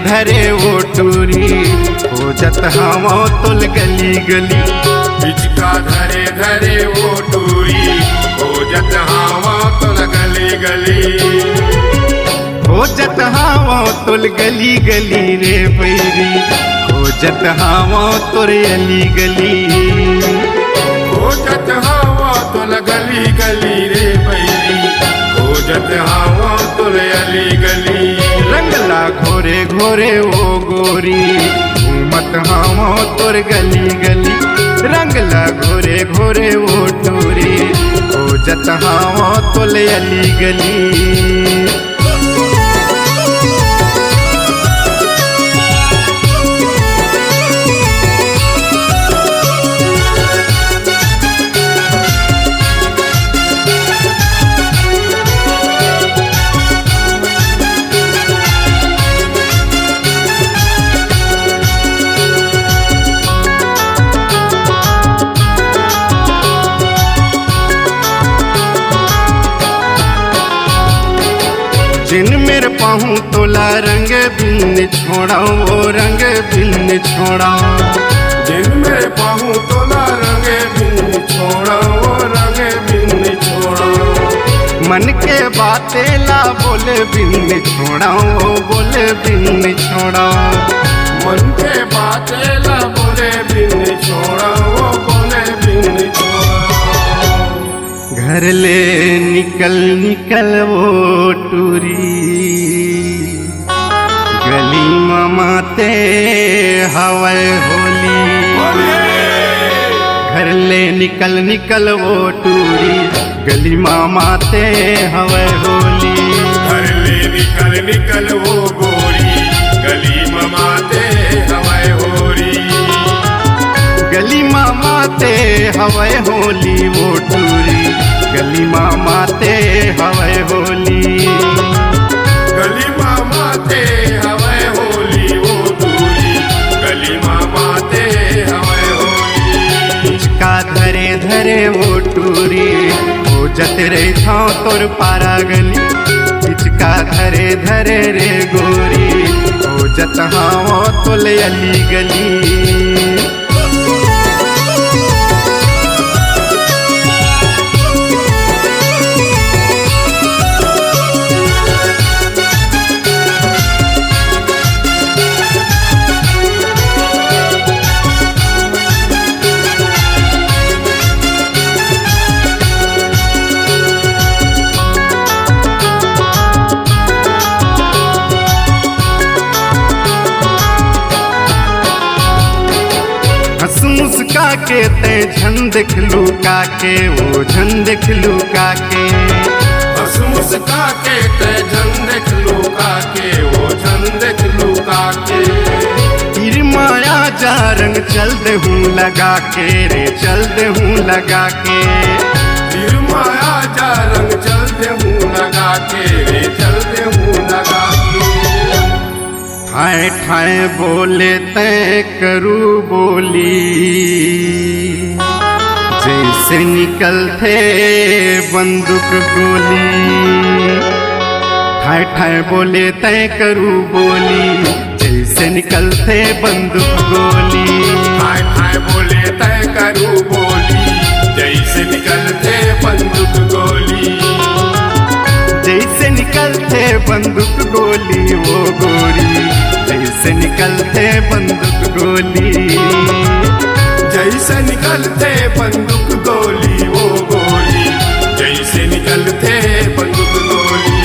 धरे वो टूरी खोजत हवा तुल गली गली। हिचका धरे धरे वो टूरी खोजत हवा तुल गली गली। खोजत हवा तुल गली गली रे बैरी खोजत हवा तुर अली गली। खोजत हवा तुल गली गली रे बैरी खोजत हवा तुल अली गली। रंगला घोरे घोरे वो गोरी घूमत हवा तुर गली गली। रंगला घोरे घोरे वो टूरी खोजत हवा तुल अली गली। जिन मेरे पाहूँ तोला रंग बिन छोड़ा वो रंग बिन छोड़ा। जिन मेरे पाहूँ तोला रंग बिन छोड़ा वो रंग बिन छोड़ा। मन के बातें ला बोले बिन छोड़ा वो बोले बिन छोड़ा। मन के बातें ला बोले बिन छोड़ा वो बोले बिन छोड़ा। घर ले निकल निकल वो टूरी गली मामाते हवाए होली। घर ले निकल निकल वो टूरी गली मामाते हवाए होली। घर ले निकल निकल वो गोरी गली मामाते हवाए होली। गली मामाते हवाए होली वो टूरी गली मामाते हवाए होली। गली मामाते हवाए होली वो टूरी गली मामाते हवाए होली। हिचका धरे धरे वो टूरी खोजत रे था तोर पारा गली। हिचका धरे धरे रे गोरी खोजत हवा तुल अली गली। मुस्का के ते झंड खिलुका के वो झंड खिलुका के। हंस मुस्का के ते झंड खिलुका के वो झंड खिलुका के। फिर माया जा रंग चल दे हूँ लगा के रे चल दे हूँ लगा के। फिर माया जा रंग चल दे हूँ लगा के रे चल दे हूँ लगा के। ठाए ठाए बोले तय करू बोली जैसे निकलते बंदूक गोली। ठाए ठाए बोले तय करू बोली जैसे निकलते बंदूक गोली। ठाए ठाए बोले तय करू बोली जैसे निकलते बंदूक गोली। जैसे निकलते बंदूक गोली वो गोरी जैसे निकलते बंदूक गोली। जैसे निकलते बंदूक गोली वो गोली जैसे निकलते बंदूक गोली।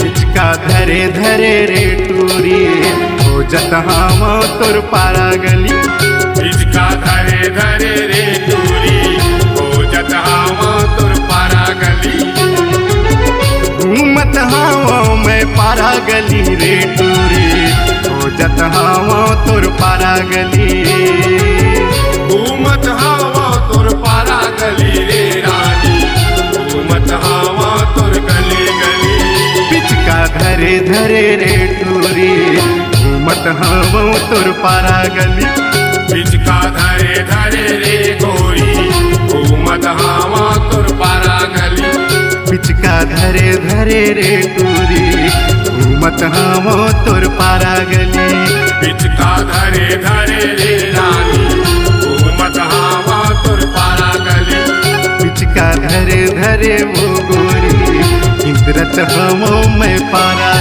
हिचका धरे धरे रे टूरी खोजत हवा तोर पारा गली। हिचका धरे धरे रे टूरी खोजत हवा तोर पारा गली। घूमत हवा में पारा गली रे टूरी खोजत हवा तोर पारा गली। घूमत हवा तोर पारा गली रे रानी घूमत हवा तोर गली गली। हिचका धरे धरे रे टूरी घूमत हवा तोर पारा गली। हिचका धरे धरे रे गोरी घूमत हवा तोर पारा गली। हिचका धरे धरे रे टूरी घूमत हम तोर पारा गली। पिचका धरे धरे रे रानी घूमत हवा तोर पारा गली। पिचका धरे धरे वो गोरी इंद्रत हम मैं पारा